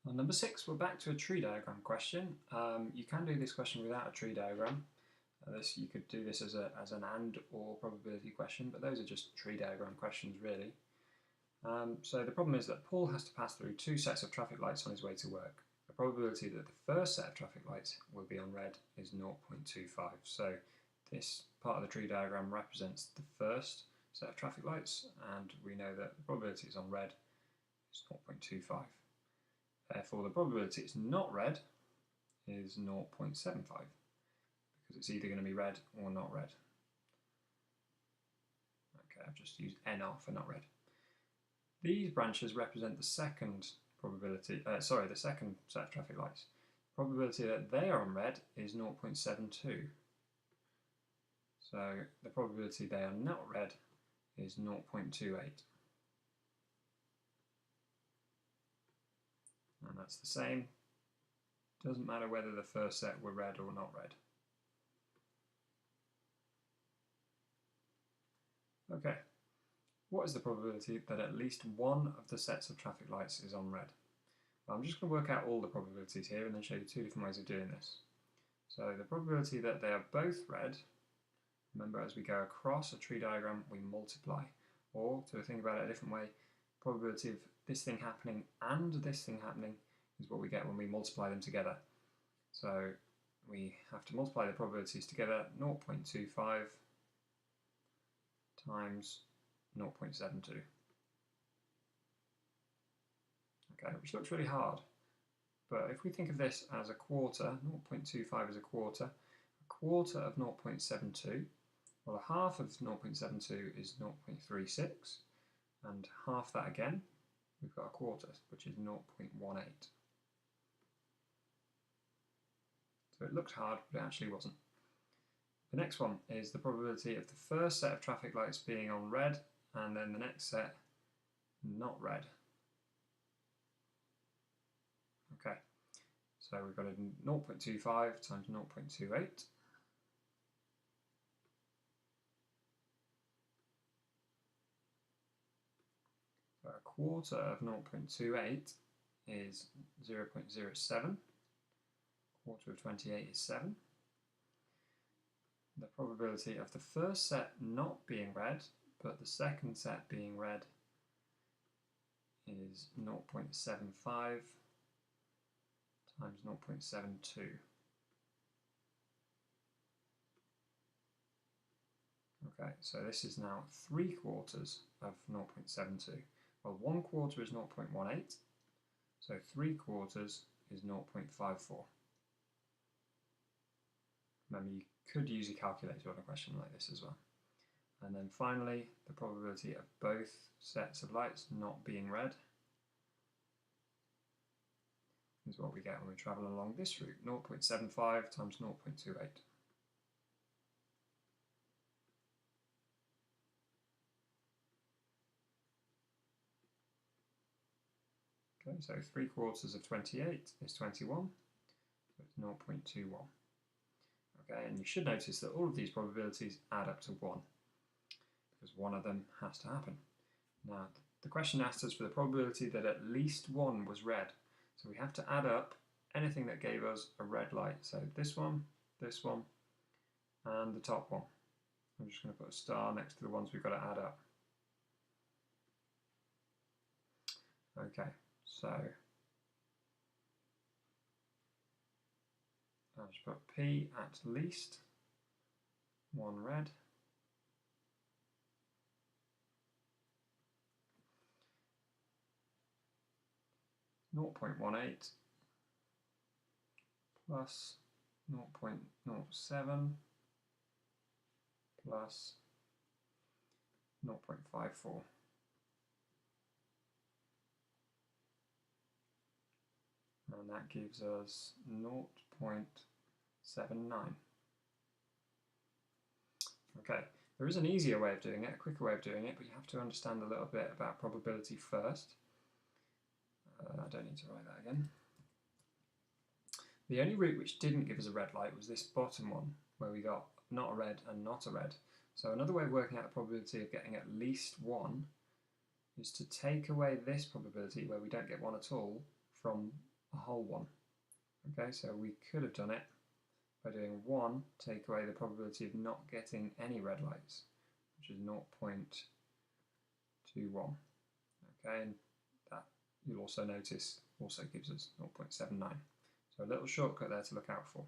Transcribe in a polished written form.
On number 6, we're back to a tree diagram question. You can do this question without a tree diagram. You could do this as an and or probability question, but those are just tree diagram questions really. So the problem is that Paul has to pass through two sets of traffic lights on his way to work. The probability that the first set of traffic lights will be on red is 0.25. So this part of the tree diagram represents the first set of traffic lights, and we know that the probability it's on red is 0.25. Therefore, the probability it's not red is 0.75, because it's either going to be red or not red. Okay, I've just used NR for not red. These branches represent the second probability, the second set of traffic lights. Probability that they are on red is 0.72. So the probability they are not red is 0.28. And that's the same. Doesn't matter whether the first set were red or not red. Okay, what is the probability that at least one of the sets of traffic lights is on red? Well, I'm just going to work out all the probabilities here and then show you two different ways of doing this. So the probability that they are both red, remember as we go across a tree diagram we multiply, or to think about it a different way, probability of this thing happening and this thing happening is what we get when we multiply them together. So we have to multiply the probabilities together, 0.25 times 0.72. Okay, which looks really hard, but if we think of this as a quarter, 0.25 is a quarter of 0.72, well a half of 0.72 is 0.36, and half that again, we've got a quarter, which is 0.18. So it looked hard, but it actually wasn't. The next one is the probability of the first set of traffic lights being on red, and then the next set not red. Okay, so we've got a 0.25 times 0.28. So a quarter of 0.28 is 0.07. Quarter of 28 is 7. The probability of the first set not being red, but the second set being red, is 0.75 times 0.72. Okay, so this is now 3/4 of 0.72. Well, 1/4 is 0.18, so 3/4 is 0.54. Remember, you could use a calculator on a question like this as well. And then finally, the probability of both sets of lights not being red is what we get when we travel along this route, 0.75 times 0.28. Okay, so 3/4 of 28 is 21, so it's 0.21. Okay, and you should notice that all of these probabilities add up to 1, because one of them has to happen. Now, the question asked us for the probability that at least one was red, so we have to add up anything that gave us a red light. So this one, and the top one. I'm just going to put a star next to the ones we've got to add up. Okay, so I'll just put P at least one red. (0.18) plus 0.07 plus 0.54. And that gives us 0.79. Okay, there is an easier way of doing it, a quicker way of doing it, but you have to understand a little bit about probability first. I don't need to write that again. The only route which didn't give us a red light was this bottom one, where we got not a red and not a red. So another way of working out the probability of getting at least one is to take away this probability where we don't get one at all from whole 1. Okay, so we could have done it by doing 1 take away the probability of not getting any red lights, which is 0.21. Okay, and that you'll also notice also gives us 0.79. So a little shortcut there to look out for.